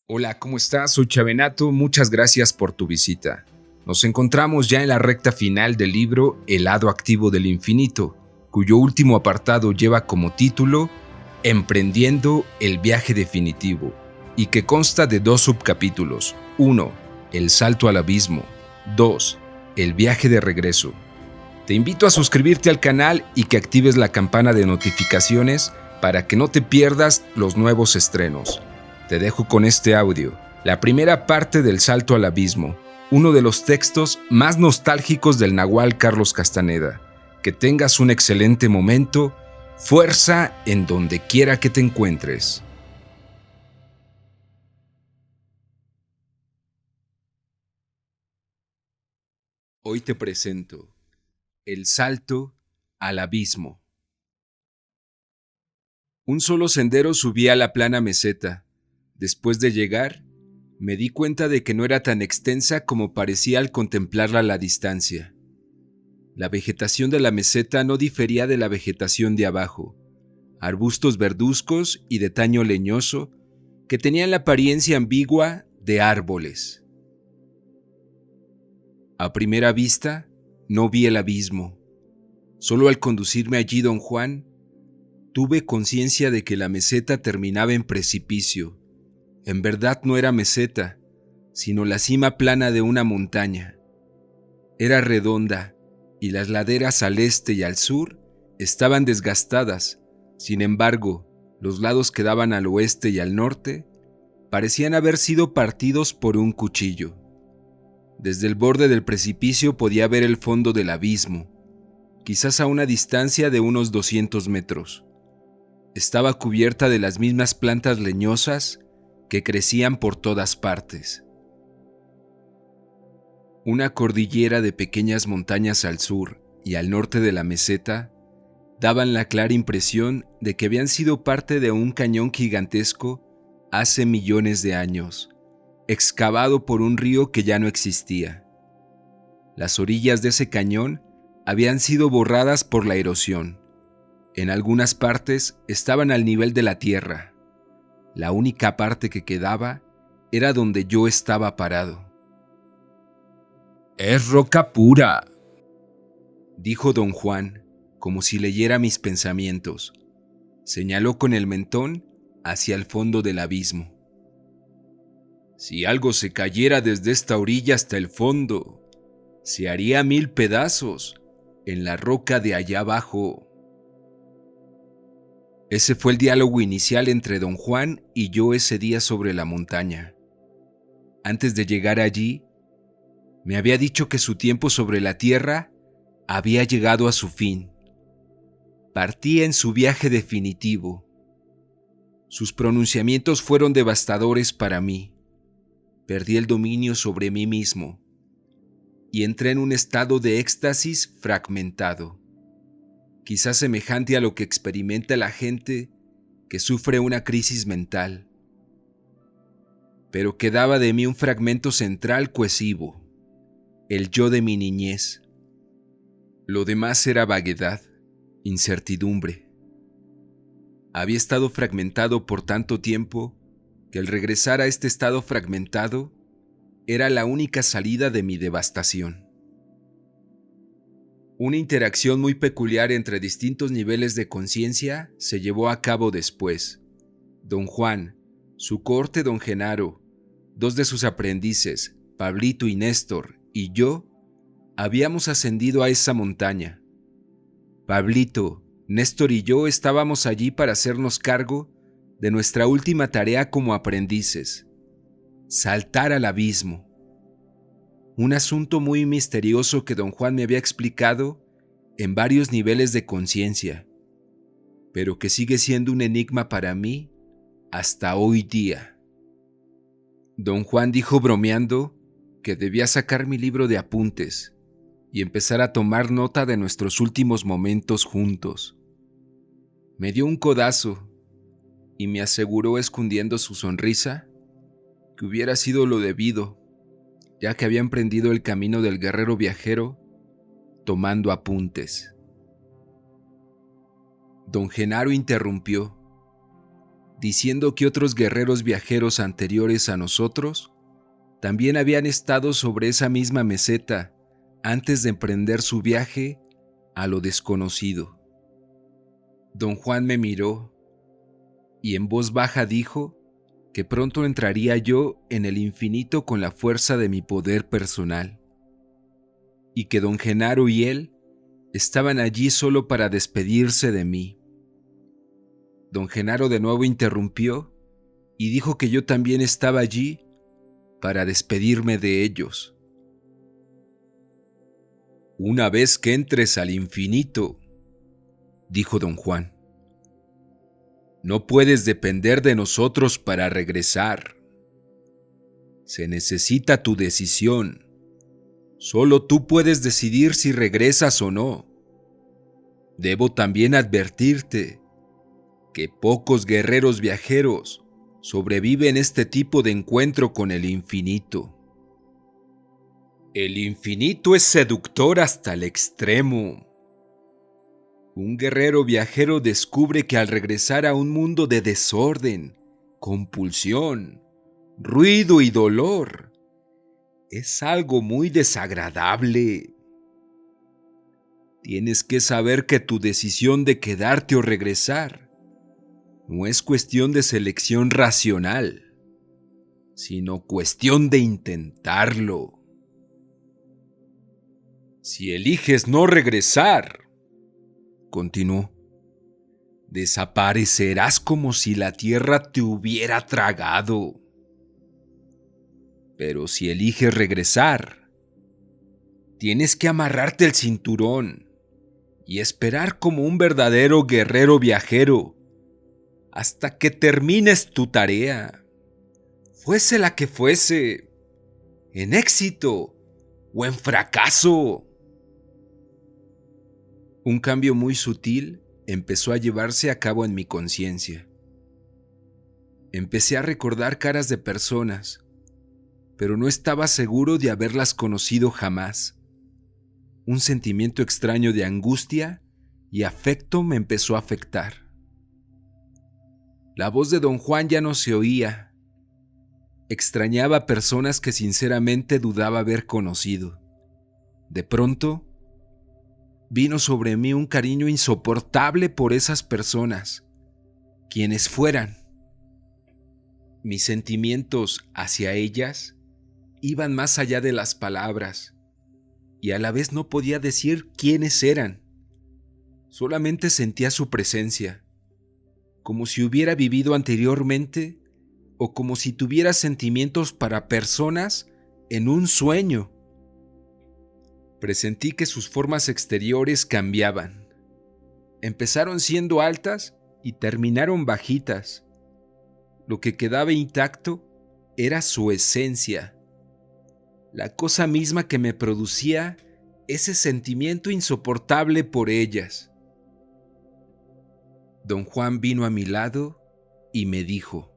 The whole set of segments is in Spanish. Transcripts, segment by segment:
Hola, ¿cómo estás? Soy Chavenato, muchas gracias por tu visita. Nos encontramos ya en la recta final del libro El lado activo del infinito, cuyo último apartado lleva como título Emprendiendo el viaje definitivo, y que consta de dos subcapítulos. 1. El salto al abismo. 2. El viaje de regreso. Te invito a suscribirte al canal y que actives la campana de notificaciones para que no te pierdas los nuevos estrenos. Te dejo con este audio, la primera parte del Salto al Abismo, uno de los textos más nostálgicos del nahual Carlos Castaneda. Que tengas un excelente momento, fuerza en donde quiera que te encuentres. Hoy te presento El Salto al Abismo. Un solo sendero subía a la plana meseta. Después de llegar, me di cuenta de que no era tan extensa como parecía al contemplarla a la distancia. La vegetación de la meseta no difería de la vegetación de abajo, arbustos verduzcos y de taño leñoso que tenían la apariencia ambigua de árboles. A primera vista, no vi el abismo. Solo al conducirme allí don Juan, tuve conciencia de que la meseta terminaba en precipicio. En verdad no era meseta, sino la cima plana de una montaña. Era redonda y las laderas al este y al sur estaban desgastadas. Sin embargo, los lados que daban al oeste y al norte parecían haber sido partidos por un cuchillo. Desde el borde del precipicio podía ver el fondo del abismo, quizás a una distancia de unos 200 metros. Estaba cubierta de las mismas plantas leñosas que crecían por todas partes. Una cordillera de pequeñas montañas al sur y al norte de la meseta daban la clara impresión de que habían sido parte de un cañón gigantesco hace millones de años, excavado por un río que ya no existía. Las orillas de ese cañón habían sido borradas por la erosión. En algunas partes estaban al nivel de la tierra. La única parte que quedaba era donde yo estaba parado. «Es roca pura», dijo don Juan, como si leyera mis pensamientos. Señaló con el mentón hacia el fondo del abismo. «Si algo se cayera desde esta orilla hasta el fondo, se haría 1000 pedazos en la roca de allá abajo». Ese fue el diálogo inicial entre don Juan y yo ese día sobre la montaña. Antes de llegar allí, me había dicho que su tiempo sobre la tierra había llegado a su fin. Partía en su viaje definitivo. Sus pronunciamientos fueron devastadores para mí. Perdí el dominio sobre mí mismo y entré en un estado de éxtasis fragmentado, quizás semejante a lo que experimenta la gente que sufre una crisis mental. Pero quedaba de mí un fragmento central cohesivo, el yo de mi niñez. Lo demás era vaguedad, incertidumbre. Había estado fragmentado por tanto tiempo que el regresar a este estado fragmentado era la única salida de mi devastación. Una interacción muy peculiar entre distintos niveles de conciencia se llevó a cabo después. Don Juan, su cohorte don Genaro, dos de sus aprendices, Pablito y Néstor, y yo, habíamos ascendido a esa montaña. Pablito, Néstor y yo estábamos allí para hacernos cargo de nuestra última tarea como aprendices: saltar al abismo. Un asunto muy misterioso que don Juan me había explicado en varios niveles de conciencia, pero que sigue siendo un enigma para mí hasta hoy día. Don Juan dijo bromeando que debía sacar mi libro de apuntes y empezar a tomar nota de nuestros últimos momentos juntos. Me dio un codazo y me aseguró, escondiendo su sonrisa, que hubiera sido lo debido, ya que había emprendido el camino del guerrero viajero tomando apuntes. Don Genaro interrumpió. diciendo que otros guerreros viajeros anteriores a nosotros también habían estado sobre esa misma meseta antes de emprender su viaje a lo desconocido. Don Juan me miró y en voz baja dijo que pronto entraría yo en el infinito con la fuerza de mi poder personal, y que don Genaro y él estaban allí solo para despedirse de mí. Don Genaro de nuevo interrumpió y dijo que yo también estaba allí para despedirme de ellos. Una vez que entres al infinito, dijo don Juan, no puedes depender de nosotros para regresar. Se necesita tu decisión. Solo tú puedes decidir si regresas o no. Debo también advertirte que pocos guerreros viajeros sobreviven este tipo de encuentro con el infinito. El infinito es seductor hasta el extremo. Un guerrero viajero descubre que al regresar a un mundo de desorden, compulsión, ruido y dolor, es algo muy desagradable. Tienes que saber que tu decisión de quedarte o regresar no es cuestión de selección racional, sino cuestión de intentarlo. Si eliges no regresar, continuó, desaparecerás como si la tierra te hubiera tragado. Pero si eliges regresar, tienes que amarrarte el cinturón y esperar como un verdadero guerrero viajero hasta que termines tu tarea, fuese la que fuese, en éxito o en fracaso. Un cambio muy sutil empezó a llevarse a cabo en mi conciencia. Empecé a recordar caras de personas, pero no estaba seguro de haberlas conocido jamás. Un sentimiento extraño de angustia y afecto me empezó a afectar. La voz de don Juan ya no se oía. Extrañaba a personas que sinceramente dudaba haber conocido. De pronto, vino sobre mí un cariño insoportable por esas personas, quienes fueran. Mis sentimientos hacia ellas iban más allá de las palabras, y a la vez no podía decir quiénes eran. Solamente sentía su presencia, como si hubiera vivido anteriormente o como si tuviera sentimientos para personas en un sueño. Presentí que sus formas exteriores cambiaban. Empezaron siendo altas y terminaron bajitas. Lo que quedaba intacto era su esencia, la cosa misma que me producía ese sentimiento insoportable por ellas. Don Juan vino a mi lado y me dijo: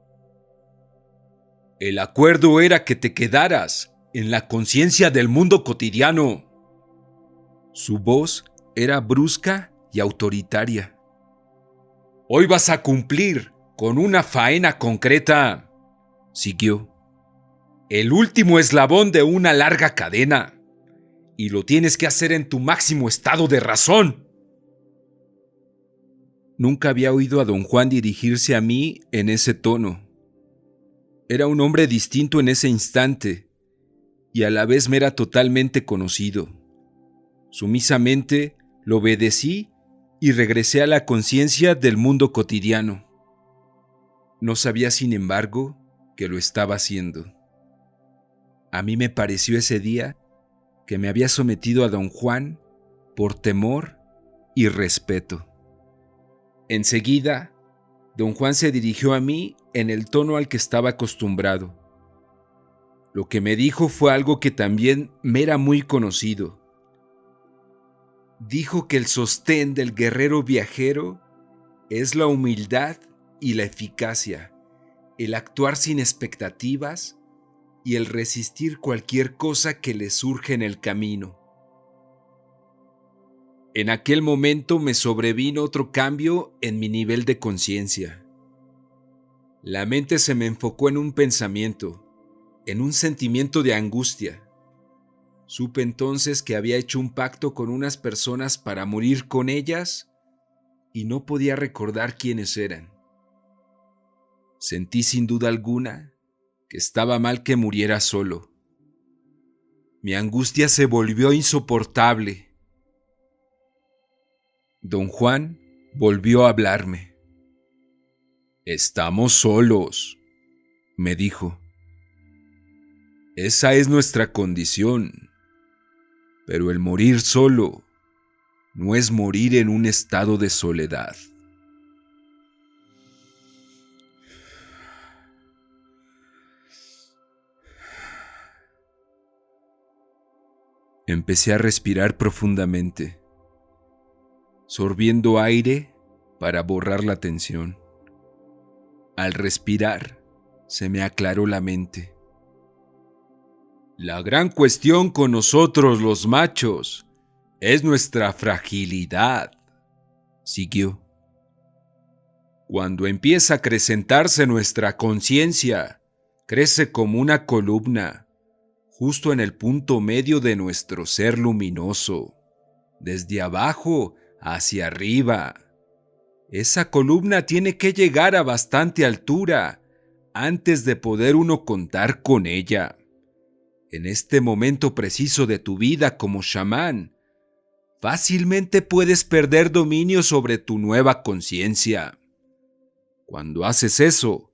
el acuerdo era que te quedaras en la conciencia del mundo cotidiano. Su voz era brusca y autoritaria. Hoy vas a cumplir con una faena concreta, siguió. El último eslabón de una larga cadena, y lo tienes que hacer en tu máximo estado de razón. Nunca había oído a don Juan dirigirse a mí en ese tono. Era un hombre distinto en ese instante, y a la vez me era totalmente conocido. Sumisamente lo obedecí y regresé a la conciencia del mundo cotidiano. No sabía, sin embargo, que lo estaba haciendo. A mí me pareció ese día que me había sometido a don Juan por temor y respeto. Enseguida, don Juan se dirigió a mí en el tono al que estaba acostumbrado. Lo que me dijo fue algo que también me era muy conocido. Dijo que el sostén del guerrero viajero es la humildad y la eficacia, el actuar sin expectativas y el resistir cualquier cosa que le surge en el camino. En aquel momento me sobrevino otro cambio en mi nivel de conciencia. La mente se me enfocó en un pensamiento, en un sentimiento de angustia. Supe entonces que había hecho un pacto con unas personas para morir con ellas y no podía recordar quiénes eran. Sentí sin duda alguna que estaba mal que muriera solo. Mi angustia se volvió insoportable. Don Juan volvió a hablarme. «Estamos solos», me dijo. «Esa es nuestra condición. Pero el morir solo no es morir en un estado de soledad». Empecé a respirar profundamente, sorbiendo aire para borrar la tensión. Al respirar, se me aclaró la mente. La gran cuestión con nosotros los machos es nuestra fragilidad, siguió. Cuando empieza a acrecentarse nuestra conciencia, crece como una columna, justo en el punto medio de nuestro ser luminoso, desde abajo hacia arriba. Esa columna tiene que llegar a bastante altura antes de poder uno contar con ella. En este momento preciso de tu vida como chamán, fácilmente puedes perder dominio sobre tu nueva conciencia. Cuando haces eso,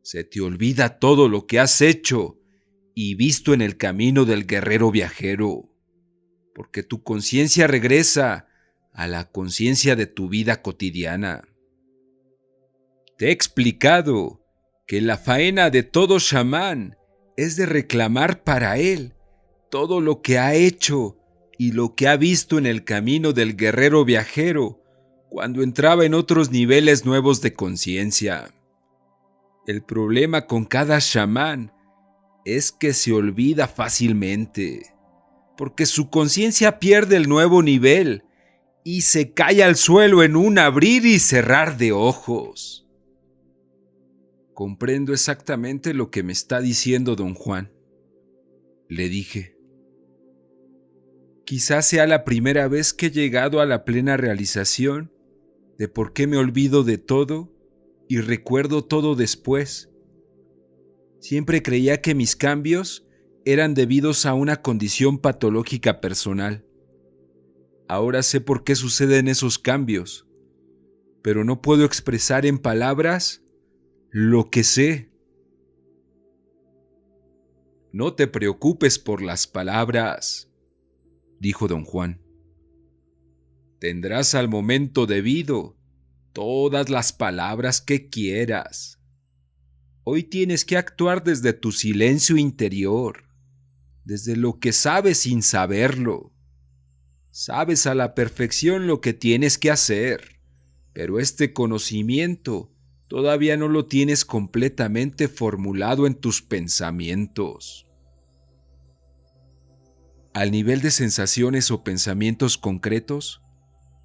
se te olvida todo lo que has hecho y visto en el camino del guerrero viajero, porque tu conciencia regresa a la conciencia de tu vida cotidiana. Te he explicado que la faena de todo chamán es de reclamar para él todo lo que ha hecho y lo que ha visto en el camino del guerrero viajero cuando entraba en otros niveles nuevos de conciencia. El problema con cada chamán es que se olvida fácilmente, porque su conciencia pierde el nuevo nivel y se cae al suelo en un abrir y cerrar de ojos. Comprendo exactamente lo que me está diciendo don Juan, le dije. Quizás sea la primera vez que he llegado a la plena realización de por qué me olvido de todo y recuerdo todo después. Siempre creía que mis cambios eran debidos a una condición patológica personal. Ahora sé por qué suceden esos cambios, pero no puedo expresar en palabras lo que sé. No te preocupes por las palabras, dijo don Juan. Tendrás al momento debido todas las palabras que quieras. Hoy tienes que actuar desde tu silencio interior, desde lo que sabes sin saberlo. Sabes a la perfección lo que tienes que hacer, pero este conocimiento todavía no lo tienes completamente formulado en tus pensamientos. Al nivel de sensaciones o pensamientos concretos,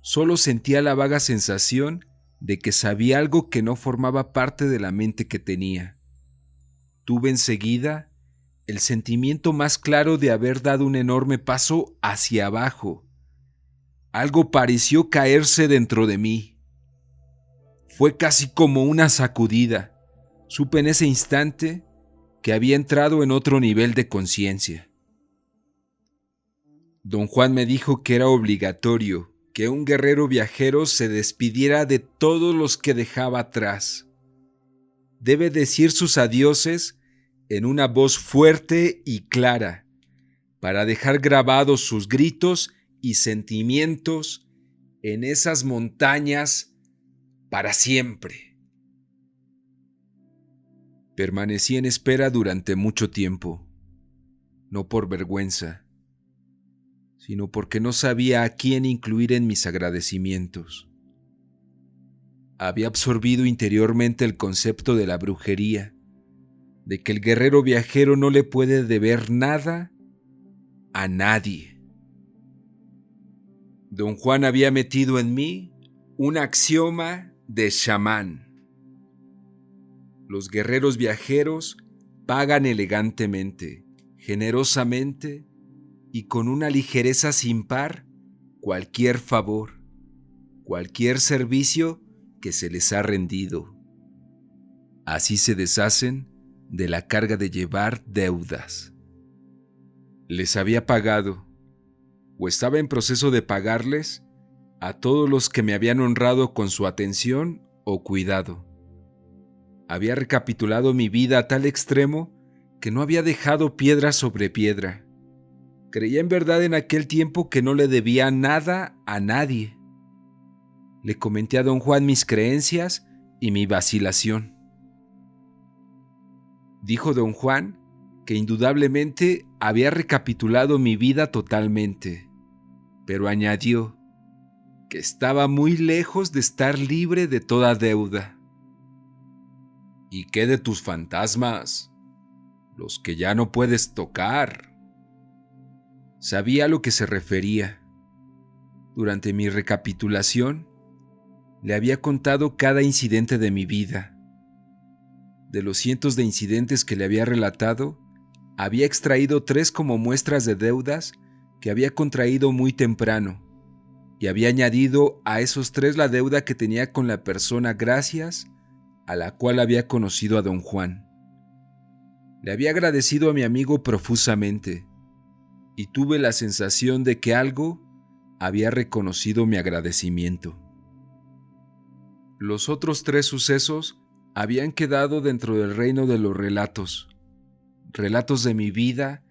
solo sentía la vaga sensación de que sabía algo que no formaba parte de la mente que tenía. Tuve enseguida el sentimiento más claro de haber dado un enorme paso hacia abajo. Algo pareció caerse dentro de mí. Fue casi como una sacudida. Supe en ese instante que había entrado en otro nivel de conciencia. Don Juan me dijo que era obligatorio que un guerrero viajero se despidiera de todos los que dejaba atrás. Debe decir sus adioses en una voz fuerte y clara, para dejar grabados sus gritos y sentimientos en esas montañas para siempre. Permanecí en espera durante mucho tiempo, no por vergüenza, sino porque no sabía a quién incluir en mis agradecimientos. Había absorbido interiormente el concepto de la brujería, de que el guerrero viajero no le puede deber nada a nadie. Don Juan había metido en mí un axioma de chamán. Los guerreros viajeros pagan elegantemente, generosamente y con una ligereza sin par cualquier favor, cualquier servicio que se les ha rendido. Así se deshacen de la carga de llevar deudas. Les había pagado, o estaba en proceso de pagarles, a todos los que me habían honrado con su atención o cuidado. Había recapitulado mi vida a tal extremo que no había dejado piedra sobre piedra. Creía en verdad en aquel tiempo que no le debía nada a nadie. Le comenté a don Juan mis creencias y mi vacilación. Dijo don Juan que indudablemente había recapitulado mi vida totalmente, pero añadió que estaba muy lejos de estar libre de toda deuda. ¿Y qué de tus fantasmas? Los que ya no puedes tocar. Sabía a lo que se refería. Durante mi recapitulación, le había contado cada incidente de mi vida. De los cientos de incidentes que le había relatado, había extraído 3 como muestras de deudas que había contraído muy temprano, y había añadido a esos 3 la deuda que tenía con la persona gracias a la cual había conocido a don Juan. Le había agradecido a mi amigo profusamente, y tuve la sensación de que algo había reconocido mi agradecimiento. Los otros 3 sucesos habían quedado dentro del reino de los relatos de mi vida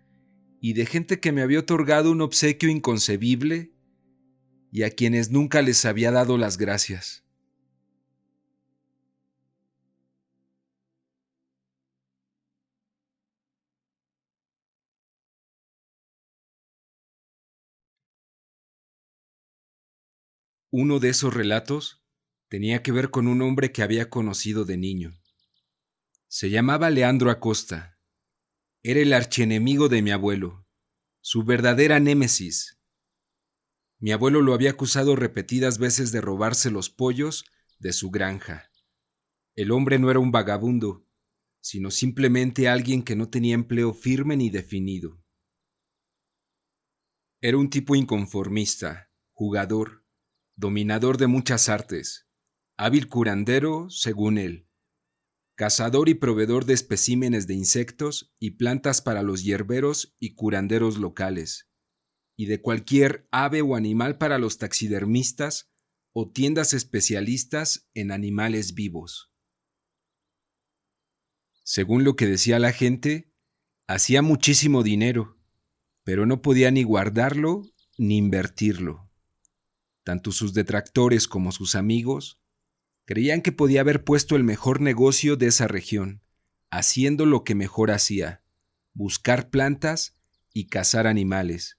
y de gente que me había otorgado un obsequio inconcebible y a quienes nunca les había dado las gracias. Uno de esos relatos tenía que ver con un hombre que había conocido de niño. Se llamaba Leandro Acosta. Era el archienemigo de mi abuelo, su verdadera némesis. Mi abuelo lo había acusado repetidas veces de robarse los pollos de su granja. El hombre no era un vagabundo, sino simplemente alguien que no tenía empleo firme ni definido. Era un tipo inconformista, jugador, dominador de muchas artes, hábil curandero, según él, cazador y proveedor de especímenes de insectos y plantas para los hierberos y curanderos locales, y de cualquier ave o animal para los taxidermistas o tiendas especialistas en animales vivos. Según lo que decía la gente, hacía muchísimo dinero, pero no podía ni guardarlo ni invertirlo. Tanto sus detractores como sus amigos creían que podía haber puesto el mejor negocio de esa región, haciendo lo que mejor hacía, buscar plantas y cazar animales.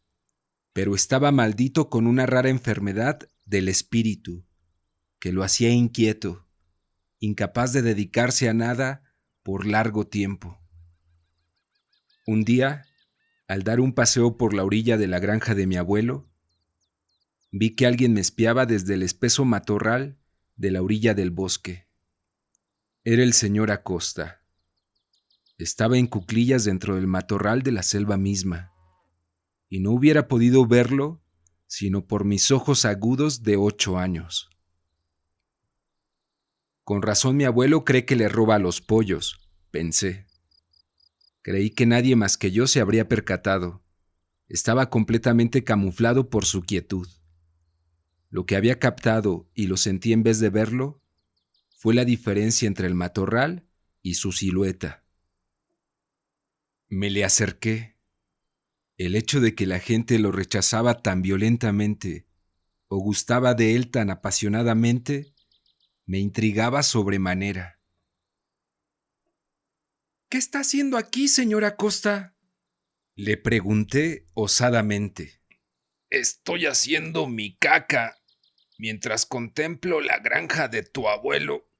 Pero estaba maldito con una rara enfermedad del espíritu, que lo hacía inquieto, incapaz de dedicarse a nada por largo tiempo. Un día, al dar un paseo por la orilla de la granja de mi abuelo, vi que alguien me espiaba desde el espeso matorral de la orilla del bosque. Era el señor Acosta. Estaba en cuclillas dentro del matorral de la selva misma, y no hubiera podido verlo sino por mis ojos agudos de 8 años. Con razón mi abuelo cree que le roba los pollos, pensé. Creí que nadie más que yo se habría percatado. Estaba completamente camuflado por su quietud. Lo que había captado y lo sentí en vez de verlo fue la diferencia entre el matorral y su silueta. Me le acerqué. El hecho de que la gente lo rechazaba tan violentamente o gustaba de él tan apasionadamente me intrigaba sobremanera. ¿Qué está haciendo aquí, señor Acosta?, le pregunté osadamente. Estoy haciendo mi caca mientras contemplo la granja de tu abuelo,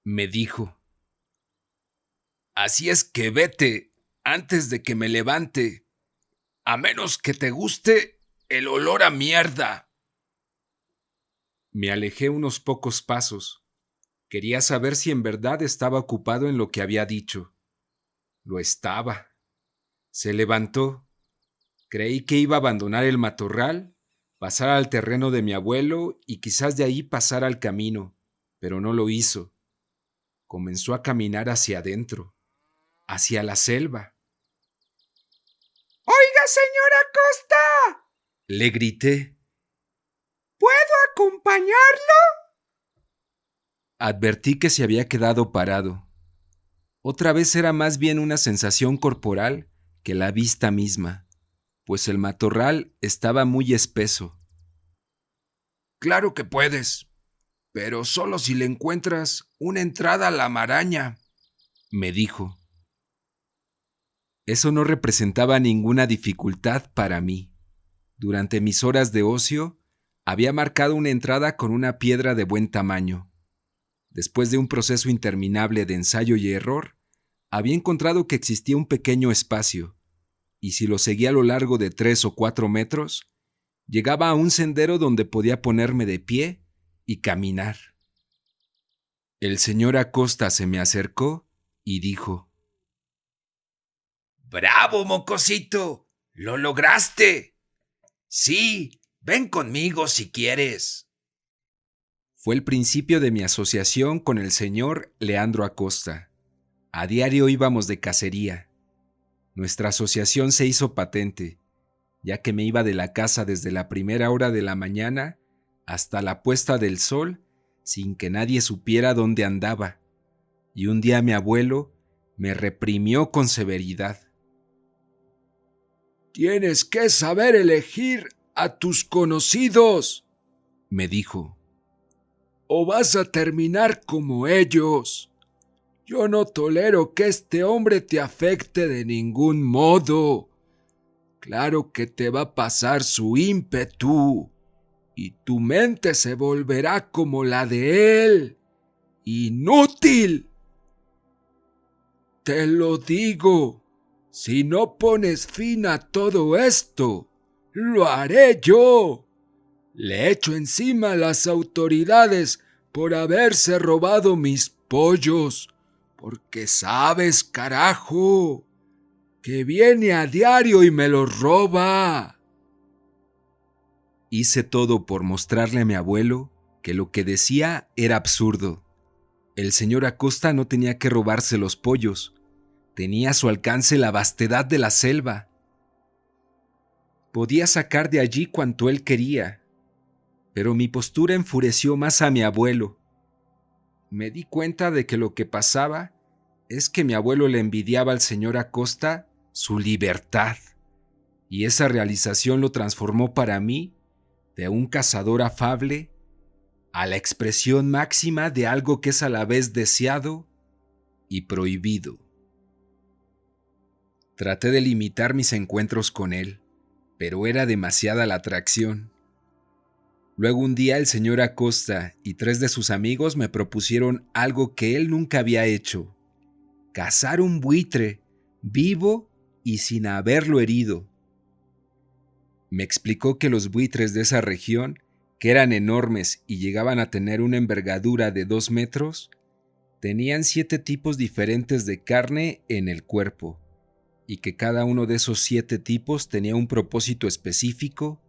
me dijo. Así es que vete antes de que me levante, a menos que te guste el olor a mierda. Me alejé unos pocos pasos. Quería saber si en verdad estaba ocupado en lo que había dicho. Lo estaba. Se levantó. Creí que iba a abandonar el matorral, pasar al terreno de mi abuelo y quizás de ahí pasar al camino, pero no lo hizo. Comenzó a caminar hacia adentro, hacia la selva. ¡Oiga, señora Costa! Le grité. ¿Puedo acompañarlo? Advertí que se había quedado parado. Otra vez era más bien una sensación corporal que la vista misma, pues el matorral estaba muy espeso. Claro que puedes, pero solo si le encuentras una entrada a la maraña, me dijo. Eso no representaba ninguna dificultad para mí. Durante mis horas de ocio, había marcado una entrada con una piedra de buen tamaño. Después de un proceso interminable de ensayo y error, había encontrado que existía un pequeño espacio, y si lo seguía a lo largo de 3 o 4 metros, llegaba a un sendero donde podía ponerme de pie y caminar. El señor Acosta se me acercó y dijo: ¡Bravo, mocosito! ¡Lo lograste! Sí, ven conmigo si quieres. Fue el principio de mi asociación con el señor Leandro Acosta. A diario íbamos de cacería. Nuestra asociación se hizo patente, ya que me iba de la casa desde la primera hora de la mañana hasta la puesta del sol sin que nadie supiera dónde andaba, y un día mi abuelo me reprimió con severidad. Tienes que saber elegir a tus conocidos, me dijo, o vas a terminar como ellos. Yo no tolero que este hombre te afecte de ningún modo. Claro que te va a pasar su ímpetu, y tu mente se volverá como la de él. ¡Inútil! Te lo digo, si no pones fin a todo esto, lo haré yo. Le echo encima a las autoridades por haberse robado mis pollos, porque sabes, carajo, que viene a diario y me los roba. Hice todo por mostrarle a mi abuelo que lo que decía era absurdo. El señor Acosta no tenía que robarse los pollos. Tenía a su alcance la vastedad de la selva. Podía sacar de allí cuanto él quería, pero mi postura enfureció más a mi abuelo. Me di cuenta de que lo que pasaba es que mi abuelo le envidiaba al señor Acosta su libertad, y esa realización lo transformó para mí de un cazador afable a la expresión máxima de algo que es a la vez deseado y prohibido. Traté de limitar mis encuentros con él, pero era demasiada la atracción. Luego un día el señor Acosta y 3 de sus amigos me propusieron algo que él nunca había hecho: cazar un buitre, vivo y sin haberlo herido. Me explicó que los buitres de esa región, que eran enormes y llegaban a tener una envergadura de 2 metros, tenían 7 tipos diferentes de carne en el cuerpo, y que cada uno de esos 7 tipos tenía un propósito específico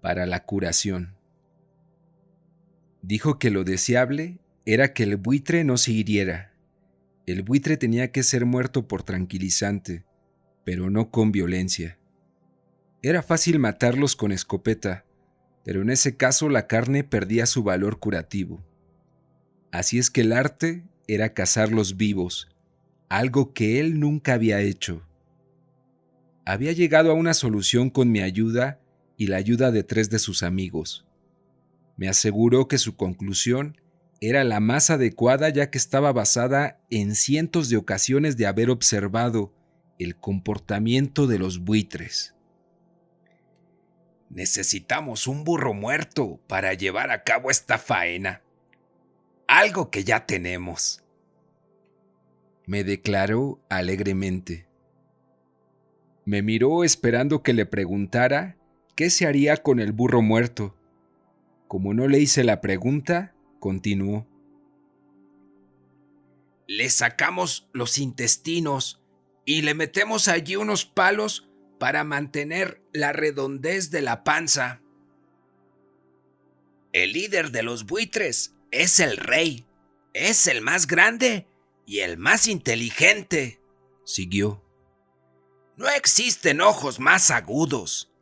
para la curación. Dijo que lo deseable era que el buitre no se hiriera. El buitre tenía que ser muerto por tranquilizante, pero no con violencia. Era fácil matarlos con escopeta, pero en ese caso la carne perdía su valor curativo. Así es que el arte era cazarlos vivos, algo que él nunca había hecho. Había llegado a una solución con mi ayuda y la ayuda de 3 de sus amigos. Me aseguró que su conclusión era la más adecuada, ya que estaba basada en cientos de ocasiones de haber observado el comportamiento de los buitres. Necesitamos un burro muerto para llevar a cabo esta faena. Algo que ya tenemos, me declaró alegremente. Me miró esperando que le preguntara qué se haría con el burro muerto. Como no le hice la pregunta, continuó. Le sacamos los intestinos y le metemos allí unos palos para mantener la redondez de la panza. El líder de los buitres es el rey. Es el más grande y el más inteligente, siguió. No existen ojos más agudos.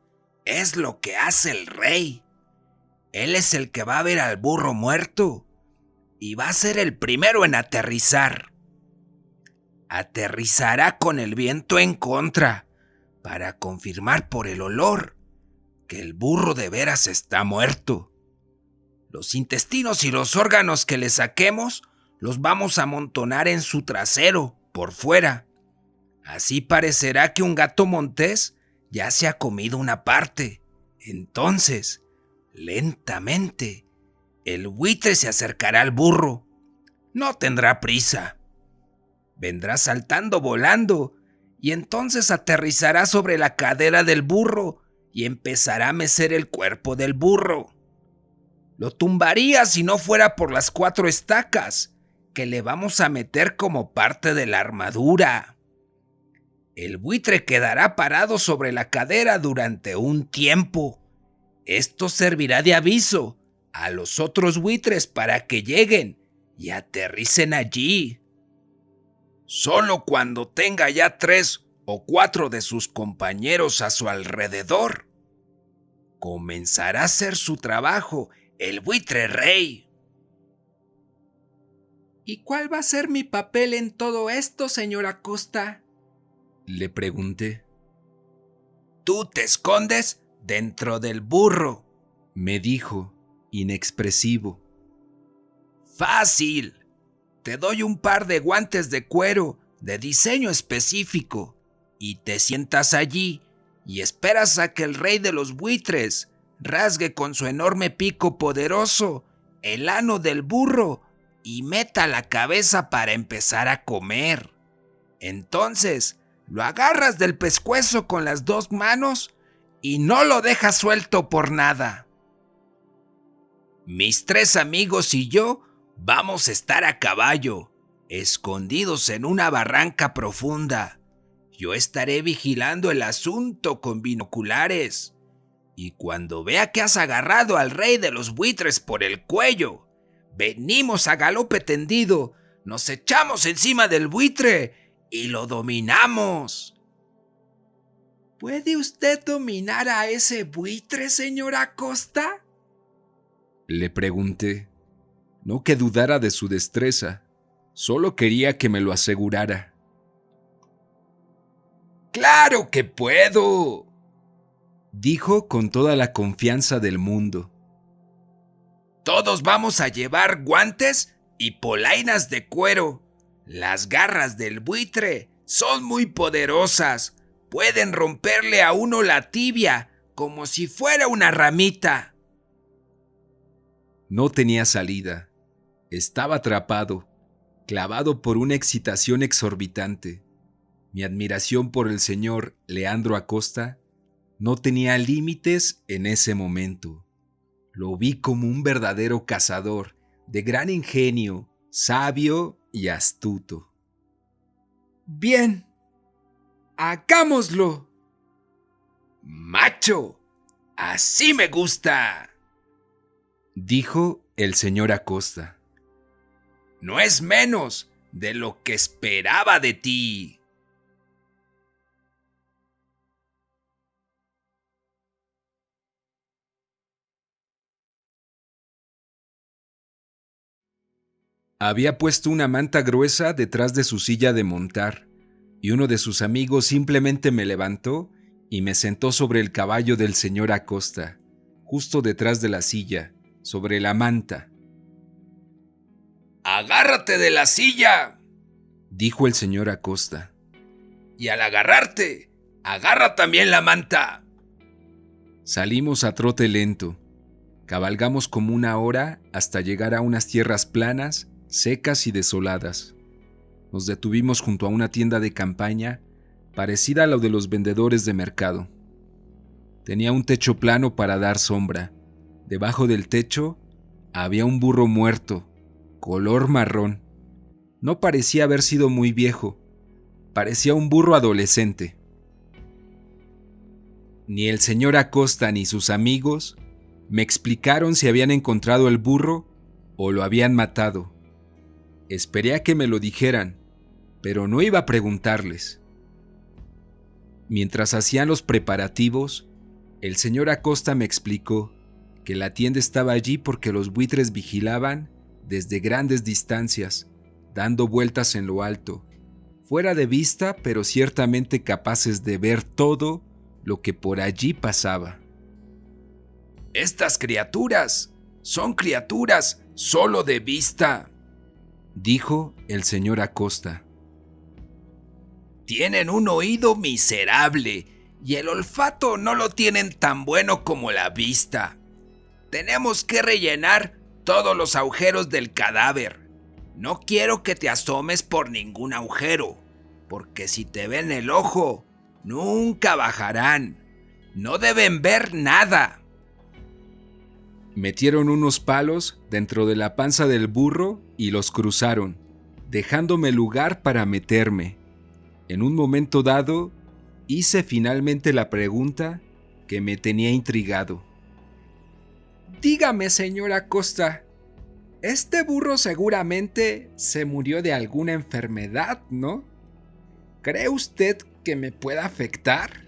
Es lo que hace el rey. Él es el que va a ver al burro muerto y va a ser el primero en aterrizar. Aterrizará con el viento en contra para confirmar por el olor que el burro de veras está muerto. Los intestinos y los órganos que le saquemos los vamos a amontonar en su trasero, por fuera. Así parecerá que un gato montés ya se ha comido una parte. Entonces, lentamente, el buitre se acercará al burro. No tendrá prisa. Vendrá saltando volando y entonces aterrizará sobre la cadera del burro y empezará a mecer el cuerpo del burro. Lo tumbaría si no fuera por las 4 estacas que le vamos a meter como parte de la armadura. El buitre quedará parado sobre la cadera durante un tiempo. Esto servirá de aviso a los otros buitres para que lleguen y aterricen allí. Solo cuando tenga ya 3 o 4 de sus compañeros a su alrededor, comenzará a hacer su trabajo el buitre rey. ¿Y cuál va a ser mi papel en todo esto, señor Acosta?, le pregunté. Tú te escondes dentro del burro, me dijo, inexpresivo. Fácil. Te doy un par de guantes de cuero de diseño específico y te sientas allí y esperas a que el rey de los buitres rasgue con su enorme pico poderoso el ano del burro y meta la cabeza para empezar a comer. Entonces, lo agarras del pescuezo con las 2 manos y no lo dejas suelto por nada. Mis 3 amigos y yo vamos a estar a caballo, escondidos en una barranca profunda. Yo estaré vigilando el asunto con binoculares. Y cuando vea que has agarrado al rey de los buitres por el cuello, venimos a galope tendido, nos echamos encima del buitre y lo dominamos. ¿Puede usted dominar a ese buitre, señor Acosta?, le pregunté. No que dudara de su destreza, solo quería que me lo asegurara. ¡Claro que puedo!, dijo con toda la confianza del mundo. Todos vamos a llevar guantes y polainas de cuero. Las garras del buitre son muy poderosas. Pueden romperle a uno la tibia como si fuera una ramita. No tenía salida. Estaba atrapado, clavado por una excitación exorbitante. Mi admiración por el señor Leandro Acosta no tenía límites en ese momento. Lo vi como un verdadero cazador, de gran ingenio, sabio y astuto. Bien, hagámoslo. ¡Macho! ¡Así me gusta!, dijo el señor Acosta. No es menos de lo que esperaba de ti. Había puesto una manta gruesa detrás de su silla de montar, y uno de sus amigos simplemente me levantó y me sentó sobre el caballo del señor Acosta, justo detrás de la silla, sobre la manta. ¡Agárrate de la silla!, dijo el señor Acosta. Y al agarrarte, agarra también la manta. Salimos a trote lento. Cabalgamos como 1 hora hasta llegar a unas tierras planas, secas y desoladas. Nos detuvimos junto a una tienda de campaña parecida a la de los vendedores de mercado. Tenía un techo plano para dar sombra. Debajo del techo había un burro muerto, color marrón. No parecía haber sido muy viejo, parecía un burro adolescente. Ni el señor Acosta ni sus amigos me explicaron si habían encontrado el burro o lo habían matado. Esperé a que me lo dijeran, pero no iba a preguntarles. Mientras hacían los preparativos, el señor Acosta me explicó que la tienda estaba allí porque los buitres vigilaban desde grandes distancias, dando vueltas en lo alto, fuera de vista, pero ciertamente capaces de ver todo lo que por allí pasaba. Estas criaturas son criaturas solo de vista, dijo el señor Acosta. Tienen un oído miserable y el olfato no lo tienen tan bueno como la vista. Tenemos que rellenar todos los agujeros del cadáver. No quiero que te asomes por ningún agujero, porque si te ven el ojo, nunca bajarán. No deben ver nada. Metieron unos palos dentro de la panza del burro y los cruzaron, dejándome lugar para meterme. En un momento dado, hice finalmente la pregunta que me tenía intrigado. Dígame, señor Acosta, este burro seguramente se murió de alguna enfermedad, ¿no? ¿Cree usted que me pueda afectar?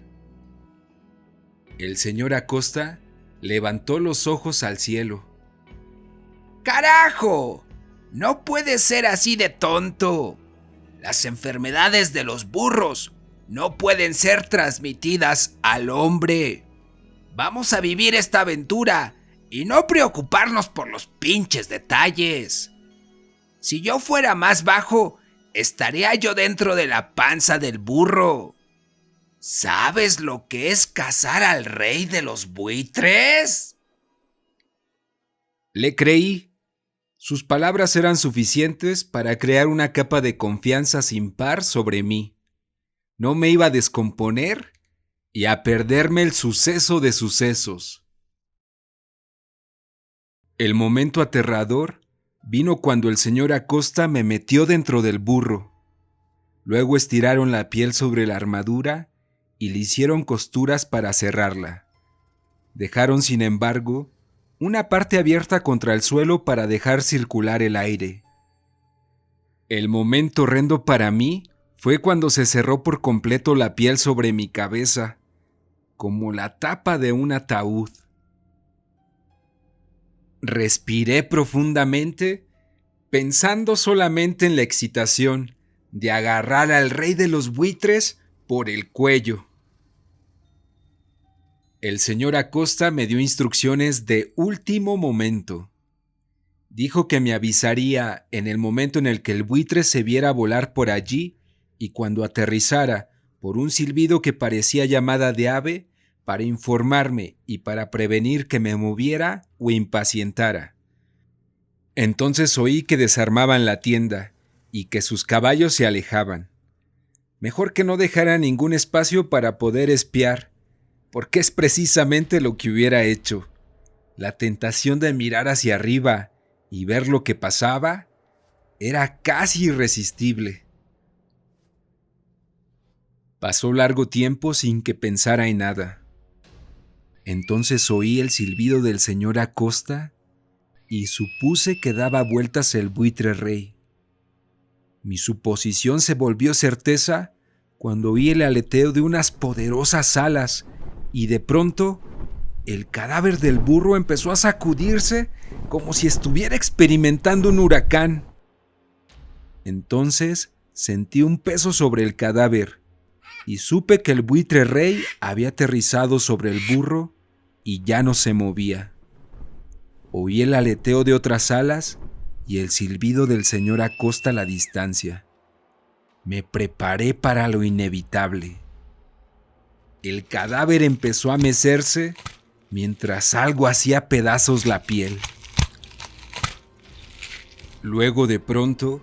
El señor Acosta levantó los ojos al cielo. ¡Carajo! No puede ser así de tonto. Las enfermedades de los burros no pueden ser transmitidas al hombre. Vamos a vivir esta aventura y no preocuparnos por los pinches detalles. Si yo fuera más bajo, estaría yo dentro de la panza del burro. ¿Sabes lo que es cazar al rey de los buitres? Le creí. Sus palabras eran suficientes para crear una capa de confianza sin par sobre mí. No me iba a descomponer y a perderme el suceso de sucesos. El momento aterrador vino cuando el señor Acosta me metió dentro del burro. Luego estiraron la piel sobre la armadura y le hicieron costuras para cerrarla. Dejaron, sin embargo, una parte abierta contra el suelo para dejar circular el aire. El momento horrendo para mí fue cuando se cerró por completo la piel sobre mi cabeza, como la tapa de un ataúd. Respiré profundamente, pensando solamente en la excitación de agarrar al rey de los buitres por el cuello. El señor Acosta me dio instrucciones de último momento. Dijo que me avisaría en el momento en el que el buitre se viera volar por allí y cuando aterrizara, por un silbido que parecía llamada de ave, para informarme y para prevenir que me moviera o impacientara. Entonces oí que desarmaban la tienda y que sus caballos se alejaban. Mejor que no dejara ningún espacio para poder espiar, porque es precisamente lo que hubiera hecho. La tentación de mirar hacia arriba y ver lo que pasaba era casi irresistible. Pasó largo tiempo sin que pensara en nada. Entonces oí el silbido del señor Acosta y supuse que daba vueltas el buitre rey. Mi suposición se volvió certeza cuando oí el aleteo de unas poderosas alas y de pronto el cadáver del burro empezó a sacudirse como si estuviera experimentando un huracán. Entonces sentí un peso sobre el cadáver y supe que el buitre rey había aterrizado sobre el burro y ya no se movía. Oí el aleteo de otras alas y el silbido del señor Acosta a la distancia. Me preparé para lo inevitable. El cadáver empezó a mecerse mientras algo hacía pedazos la piel. Luego de pronto,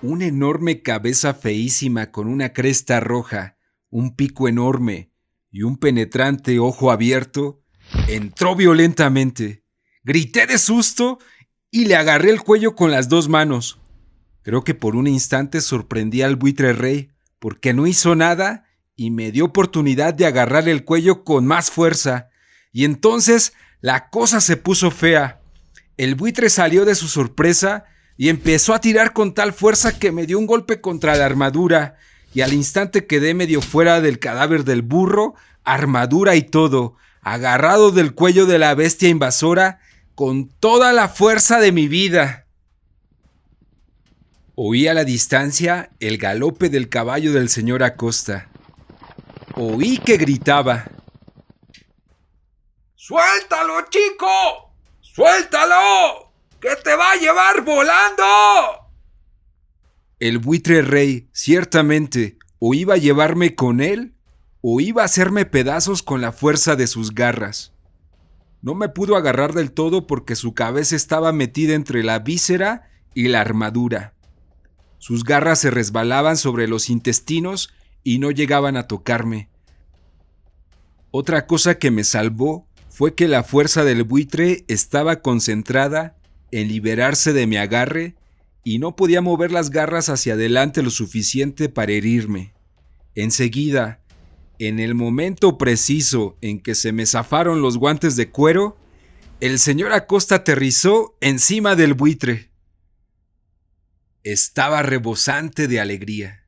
una enorme cabeza feísima con una cresta roja, un pico enorme y un penetrante ojo abierto entró violentamente. Grité de susto y le agarré el cuello con las dos manos. Creo que por un instante sorprendí al buitre rey, porque no hizo nada y me dio oportunidad de agarrar el cuello con más fuerza. Y entonces la cosa se puso fea. El buitre salió de su sorpresa y empezó a tirar con tal fuerza que me dio un golpe contra la armadura, y al instante quedé medio fuera del cadáver del burro, armadura y todo, agarrado del cuello de la bestia invasora con toda la fuerza de mi vida. Oí a la distancia el galope del caballo del señor Acosta. Oí que gritaba: ¡Suéltalo, chico! ¡Suéltalo! ¡Que te va a llevar volando! El buitre rey, ciertamente, o iba a llevarme con él, o iba a hacerme pedazos con la fuerza de sus garras. No me pudo agarrar del todo porque su cabeza estaba metida entre la víscera y la armadura. Sus garras se resbalaban sobre los intestinos y no llegaban a tocarme. Otra cosa que me salvó fue que la fuerza del buitre estaba concentrada en liberarse de mi agarre y no podía mover las garras hacia adelante lo suficiente para herirme. Enseguida, en el momento preciso en que se me zafaron los guantes de cuero, el señor Acosta aterrizó encima del buitre. Estaba rebosante de alegría.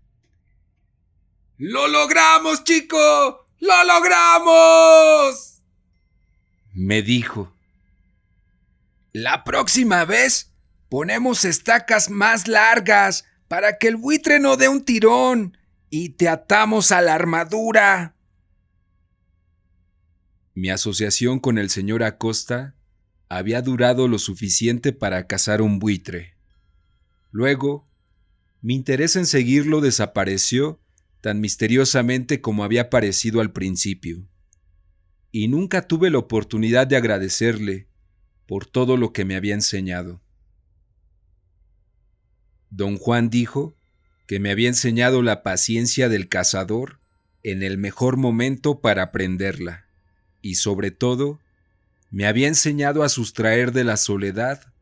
¡Lo logramos, chico! ¡Lo logramos!, me dijo. La próxima vez ponemos estacas más largas para que el buitre no dé un tirón y te atamos a la armadura. Mi asociación con el señor Acosta había durado lo suficiente para cazar un buitre. Luego, mi interés en seguirlo desapareció tan misteriosamente como había aparecido al principio, y nunca tuve la oportunidad de agradecerle por todo lo que me había enseñado. Don Juan dijo que me había enseñado la paciencia del cazador en el mejor momento para aprenderla, y sobre todo, me había enseñado a sustraer de la soledad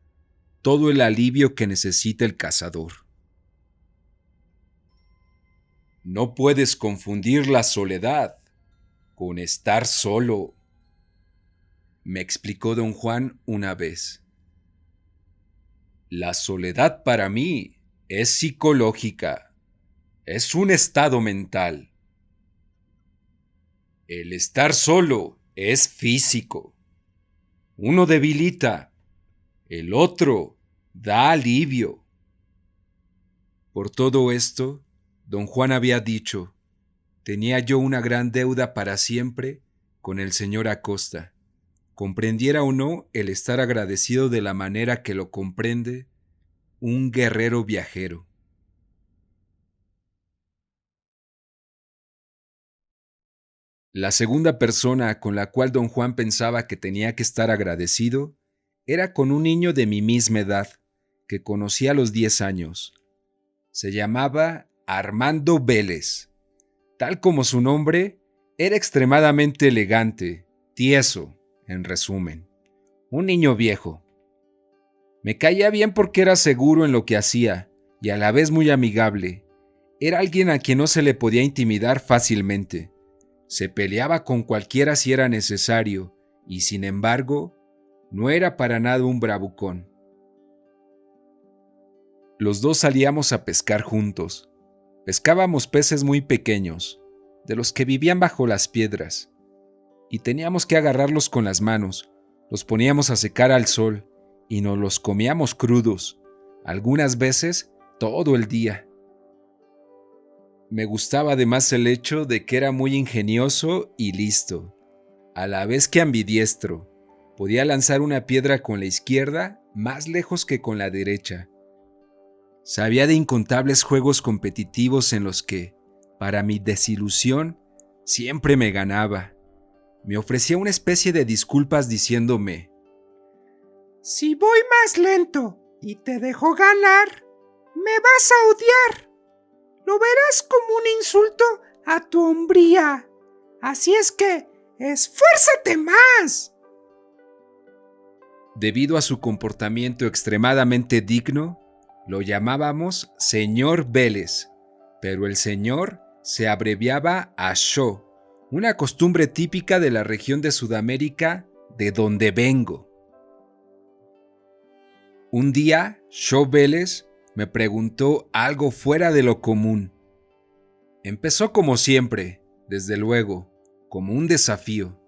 todo el alivio que necesita el cazador. No puedes confundir la soledad con estar solo, me explicó don Juan una vez. La soledad para mí es psicológica, es un estado mental. El estar solo es físico. Uno debilita, el otro da alivio. Por todo esto, don Juan había dicho, tenía yo una gran deuda para siempre con el señor Acosta. Comprendiera o no el estar agradecido de la manera que lo comprende un guerrero viajero. La segunda persona con la cual don Juan pensaba que tenía que estar agradecido era con un niño de mi misma edad, que conocí a los 10 años. Se llamaba Armando Vélez. Tal como su nombre, era extremadamente elegante, tieso, en resumen. Un niño viejo. Me caía bien porque era seguro en lo que hacía y a la vez muy amigable. Era alguien a quien no se le podía intimidar fácilmente. Se peleaba con cualquiera si era necesario y, sin embargo, no era para nada un bravucón. Los dos salíamos a pescar juntos. Pescábamos peces muy pequeños, de los que vivían bajo las piedras, y teníamos que agarrarlos con las manos, los poníamos a secar al sol y nos los comíamos crudos, algunas veces todo el día. Me gustaba además el hecho de que era muy ingenioso y listo, a la vez que ambidiestro. Podía lanzar una piedra con la izquierda más lejos que con la derecha. Sabía de incontables juegos competitivos en los que, para mi desilusión, siempre me ganaba. Me ofrecía una especie de disculpas diciéndome: si voy más lento y te dejo ganar, me vas a odiar. Lo verás como un insulto a tu hombría. Así es que, ¡esfuérzate más! Debido a su comportamiento extremadamente digno, Lo llamábamos Señor Vélez, pero el señor se abreviaba a Sho, una costumbre típica de la región de Sudamérica de donde vengo. Un día, Sho Vélez me preguntó algo fuera de lo común. Empezó como siempre, desde luego, como un desafío.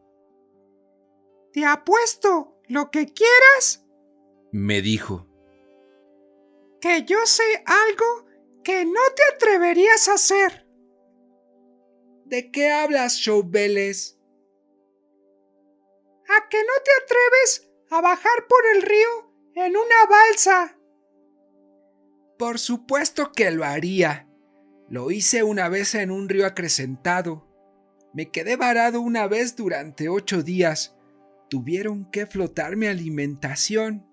Te apuesto lo que quieras, Me dijo. que yo sé algo que no te atreverías a hacer. ¿De qué hablas, Sho Vélez? ¿A que no te atreves a bajar por el río en una balsa? Por supuesto que lo haría. Lo hice una vez en un río acrecentado. Me quedé varado una vez durante 8 días. Tuvieron que flotar mi alimentación.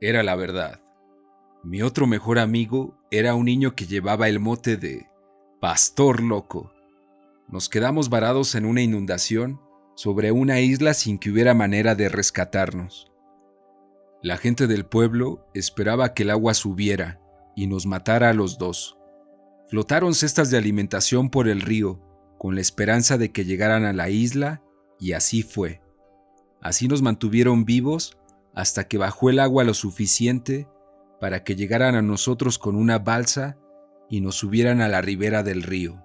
Era la verdad. Mi otro mejor amigo era un niño que llevaba el mote de Pastor Loco. Nos quedamos varados en una inundación sobre una isla sin que hubiera manera de rescatarnos. La gente del pueblo esperaba que el agua subiera y nos matara a los dos. Flotaron cestas de alimentación por el río con la esperanza de que llegaran a la isla, y así fue. Así nos mantuvieron vivos hasta que bajó el agua lo suficiente para que llegaran a nosotros con una balsa y nos subieran a la ribera del río.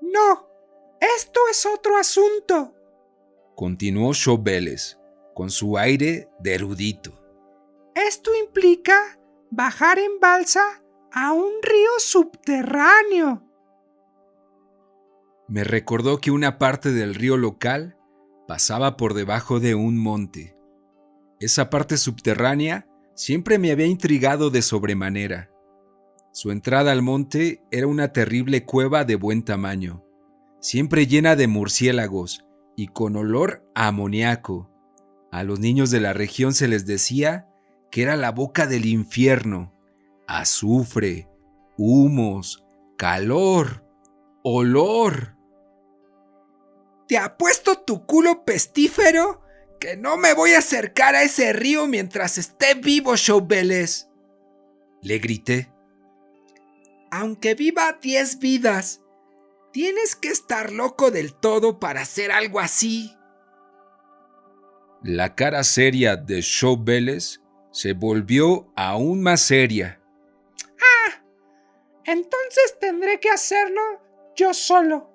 No, esto es otro asunto. Continuó Sho Vélez, con su aire de erudito. Esto implica bajar en balsa a un río subterráneo. Me recordó que una parte del río local pasaba por debajo de un monte. Esa parte subterránea siempre me había intrigado de sobremanera. Su entrada al monte era una terrible cueva de buen tamaño, siempre llena de murciélagos y con olor a amoníaco. A los niños de la región se les decía que era la boca del infierno. Azufre, humos, calor, olor. Te apuesto tu culo pestífero que no me voy a acercar a ese río mientras esté vivo, Sho Vélez. Le grité. Aunque viva 10 vidas, tienes que estar loco del todo para hacer algo así. La cara seria de Sho Vélez se volvió aún más seria. Entonces tendré que hacerlo yo solo.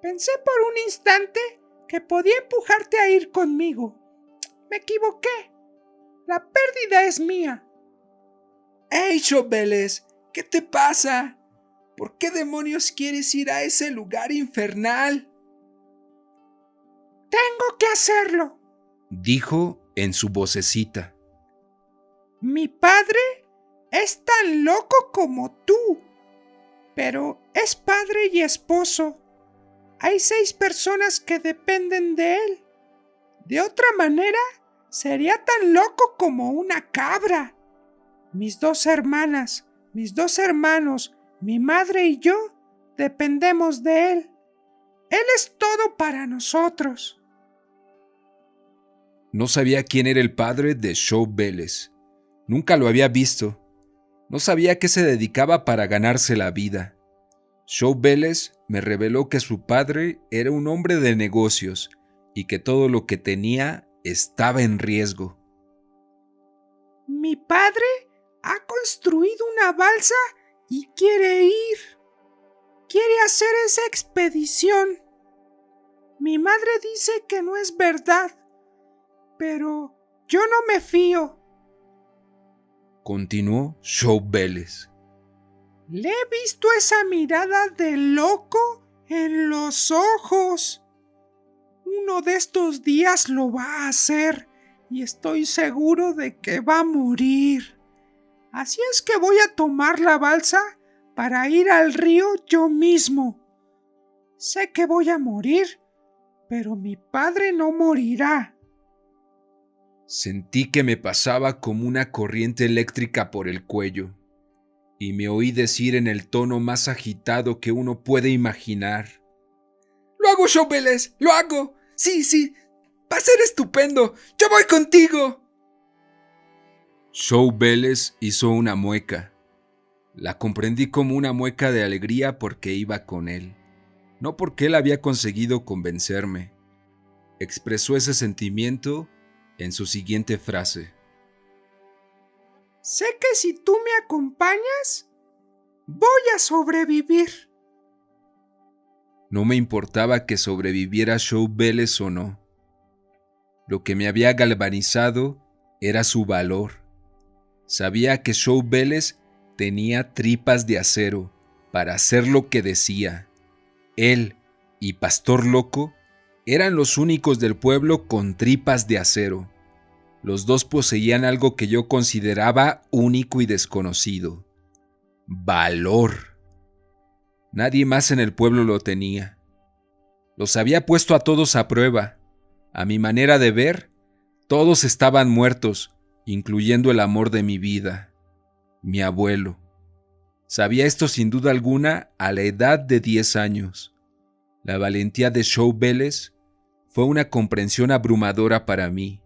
Pensé por un instante que podía empujarte a ir conmigo. Me equivoqué. La pérdida es mía. ¡Ey, Sho Vélez! ¿Qué te pasa? ¿Por qué demonios quieres ir a ese lugar infernal? Tengo que hacerlo. Dijo en su vocecita. Mi padre es tan loco como tú, pero es padre y esposo. Hay 6 personas que dependen de él. De otra manera, sería tan loco como una cabra. Mis 2 hermanas, mis 2 hermanos, mi madre y yo dependemos de él. Él es todo para nosotros. No sabía quién era el padre de Sho Vélez. Nunca lo había visto. No sabía a qué se dedicaba para ganarse la vida. Sho Vélez me reveló que su padre era un hombre de negocios y que todo lo que tenía estaba en riesgo. Mi padre ha construido una balsa y quiere ir. Quiere hacer esa expedición. Mi madre dice que no es verdad, pero yo no me fío. Continuó Sho Vélez. Le he visto esa mirada de loco en los ojos. Uno de estos días lo va a hacer y estoy seguro de que va a morir. Así es que voy a tomar la balsa para ir al río yo mismo. Sé que voy a morir, pero mi padre no morirá. Sentí que me pasaba como una corriente eléctrica por el cuello, y me oí decir en el tono más agitado que uno puede imaginar. ¡Lo hago, Sho Vélez! ¡Lo hago! Sí, va a ser estupendo. ¡Yo voy contigo! Show Vélez hizo una mueca. La comprendí como una mueca de alegría porque iba con él, no porque él había conseguido convencerme. Expresó ese sentimiento en su siguiente frase. Sé que si tú me acompañas, voy a sobrevivir. No me importaba que sobreviviera Show Vélez o no. Lo que me había galvanizado era su valor. Sabía que Show Vélez tenía tripas de acero para hacer lo que decía. Él y Pastor Loco eran los únicos del pueblo con tripas de acero. Los dos poseían algo que yo consideraba único y desconocido: valor. Nadie más en el pueblo lo tenía. Los había puesto a todos a prueba. A mi manera de ver, todos estaban muertos, incluyendo el amor de mi vida, mi abuelo. Sabía esto sin duda alguna a la edad de 10 años. La valentía de Show Vélez fue una comprensión abrumadora para mí.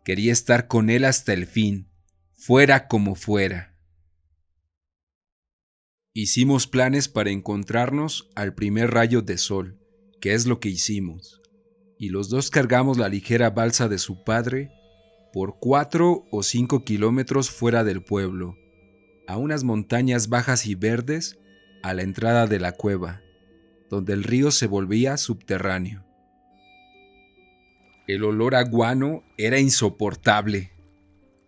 Quería estar con él hasta el fin, fuera como fuera. Hicimos planes para encontrarnos al primer rayo de sol, que es lo que hicimos, y los dos cargamos la ligera balsa de su padre por 4 o 5 kilómetros fuera del pueblo, a unas montañas bajas y verdes a la entrada de la cueva, donde el río se volvía subterráneo. El olor a guano era insoportable.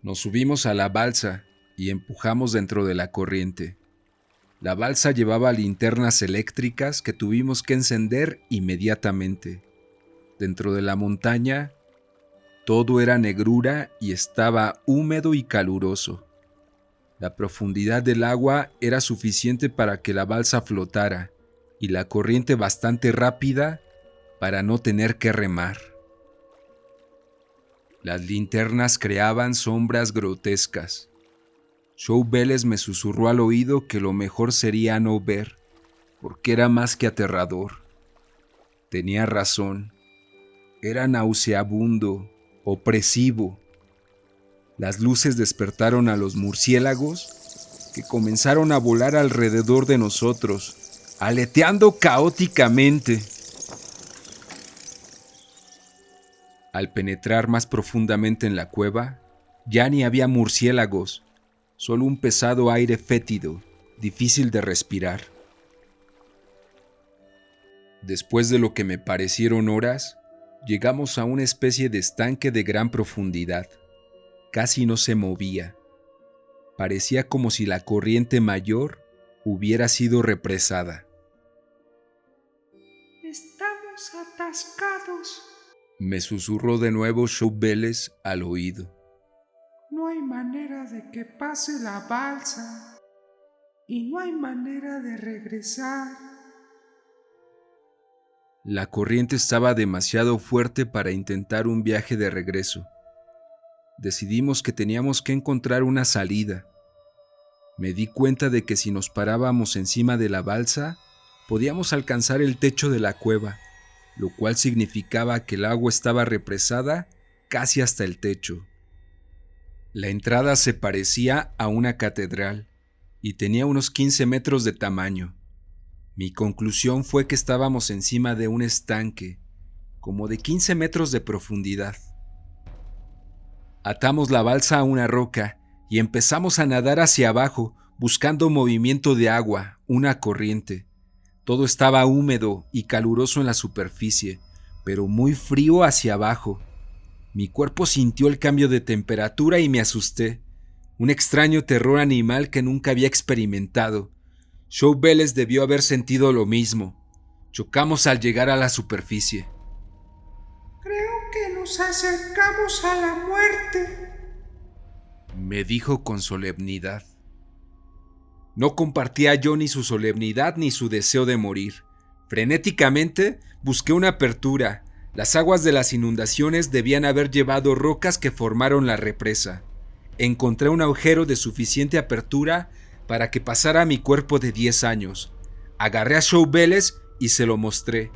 Nos subimos a la balsa y empujamos dentro de la corriente. La balsa llevaba linternas eléctricas que tuvimos que encender inmediatamente. Dentro de la montaña, todo era negrura y estaba húmedo y caluroso. La profundidad del agua era suficiente para que la balsa flotara y la corriente bastante rápida para no tener que remar. Las linternas creaban sombras grotescas. Show Vélez me susurró al oído que lo mejor sería no ver, porque era más que aterrador. Tenía razón. Era nauseabundo, opresivo. Las luces despertaron a los murciélagos que comenzaron a volar alrededor de nosotros, aleteando caóticamente. Al penetrar más profundamente en la cueva, ya ni había murciélagos, solo un pesado aire fétido, difícil de respirar. Después de lo que me parecieron horas, llegamos a una especie de estanque de gran profundidad. Casi no se movía. Parecía como si la corriente mayor hubiera sido represada. Estamos atascados, me susurró de nuevo Show Vélez al oído. No hay manera de que pase la balsa y no hay manera de regresar. La corriente estaba demasiado fuerte para intentar un viaje de regreso. Decidimos que teníamos que encontrar una salida. Me di cuenta de que si nos parábamos encima de la balsa, podíamos alcanzar el techo de la cueva, lo cual significaba que el agua estaba represada casi hasta el techo. La entrada se parecía a una catedral y tenía unos 15 metros de tamaño. Mi conclusión fue que estábamos encima de un estanque, como de 15 metros de profundidad. Atamos la balsa a una roca y empezamos a nadar hacia abajo, buscando movimiento de agua, una corriente. Todo estaba húmedo y caluroso en la superficie, pero muy frío hacia abajo. Mi cuerpo sintió el cambio de temperatura y me asusté. Un extraño terror animal que nunca había experimentado. Show Vélez debió haber sentido lo mismo. Chocamos al llegar a la superficie. Creo que nos acercamos a la muerte, me dijo con solemnidad. No compartía yo ni su solemnidad ni su deseo de morir. Frenéticamente busqué una apertura. Las aguas de las inundaciones debían haber llevado rocas que formaron la represa. Encontré un agujero de suficiente apertura para que pasara mi cuerpo de 10 años. Agarré a Show Vélez y se lo mostré.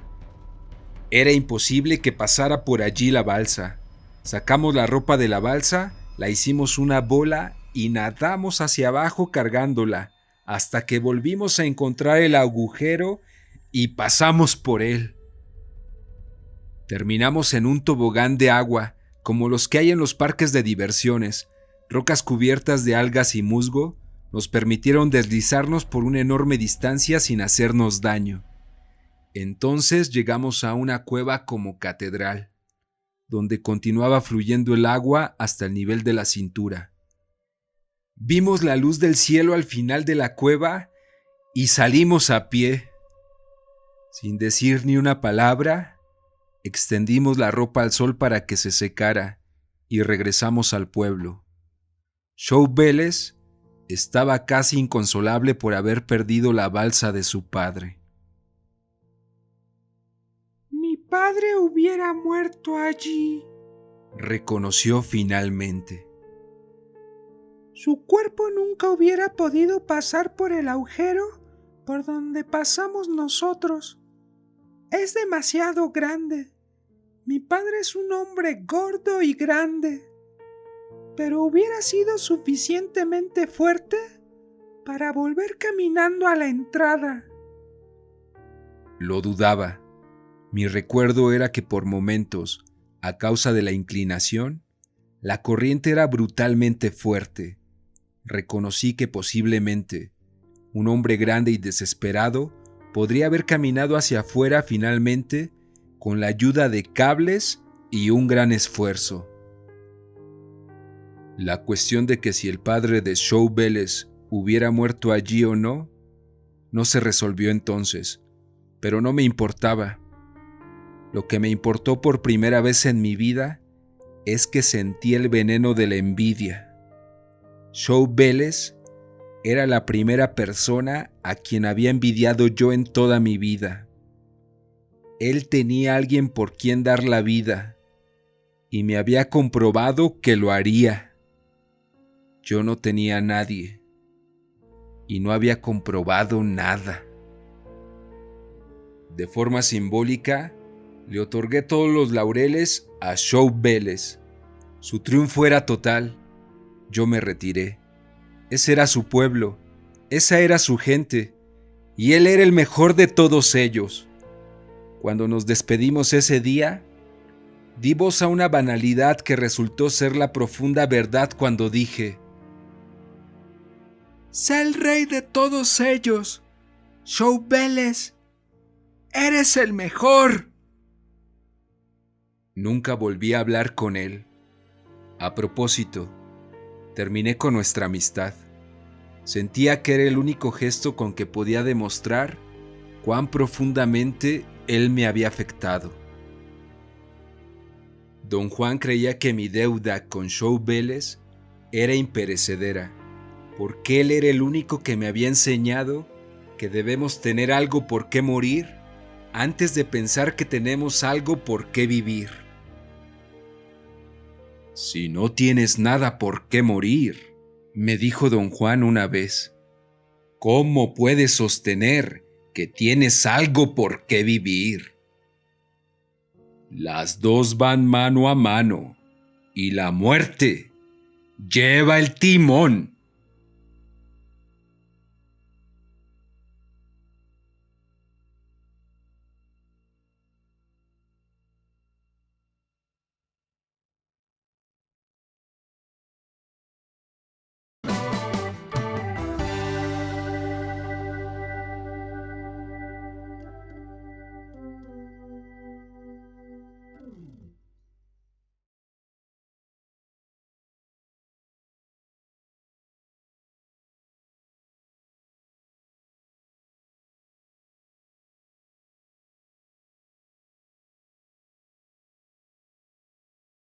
Era imposible que pasara por allí la balsa. Sacamos la ropa de la balsa La hicimos una bola y nadamos hacia abajo cargándola, hasta que volvimos a encontrar el agujero y pasamos por él. Terminamos en un tobogán de agua, como los que hay en los parques de diversiones. Rocas cubiertas de algas y musgo nos permitieron deslizarnos por una enorme distancia sin hacernos daño. Entonces llegamos a una cueva como catedral, donde continuaba fluyendo el agua hasta el nivel de la cintura. Vimos la luz del cielo al final de la cueva y salimos a pie. Sin decir ni una palabra, extendimos la ropa al sol para que se secara y regresamos al pueblo. Joe Vélez estaba casi inconsolable por haber perdido la balsa de su padre. Mi padre hubiera muerto allí, reconoció finalmente. Su cuerpo nunca hubiera podido pasar por el agujero por donde pasamos nosotros. Es demasiado grande. Mi padre es un hombre gordo y grande, pero hubiera sido suficientemente fuerte para volver caminando a la entrada. Lo dudaba. Mi recuerdo era que por momentos, a causa de la inclinación, la corriente era brutalmente fuerte. Reconocí que posiblemente un hombre grande y desesperado podría haber caminado hacia afuera finalmente con la ayuda de cables y un gran esfuerzo. La cuestión de que si el padre de Joe Vélez hubiera muerto allí o no se resolvió entonces, pero no me importaba. Lo que me importó por primera vez en mi vida es que sentí el veneno de la envidia. Joe Vélez era la primera persona a quien había envidiado yo en toda mi vida. Él tenía a alguien por quien dar la vida y me había comprobado que lo haría. Yo no tenía a nadie y no había comprobado nada. De forma simbólica, le otorgué todos los laureles a Joe Vélez. Su triunfo era total. Yo me retiré. Ese era su pueblo, esa era su gente, y él era el mejor de todos ellos. Cuando nos despedimos ese día, di voz a una banalidad que resultó ser la profunda verdad cuando dije: Sé el rey de todos ellos, Joe Vélez. ¡Eres el mejor! Nunca volví a hablar con él. A propósito, terminé con nuestra amistad. Sentía que era el único gesto con que podía demostrar cuán profundamente él me había afectado. Don Juan creía que mi deuda con Joe Vélez era imperecedera, porque él era el único que me había enseñado que debemos tener algo por qué morir antes de pensar que tenemos algo por qué vivir. Si no tienes nada por qué morir, me dijo don Juan una vez, ¿cómo puedes sostener que tienes algo por qué vivir? Las dos van mano a mano y la muerte lleva el timón.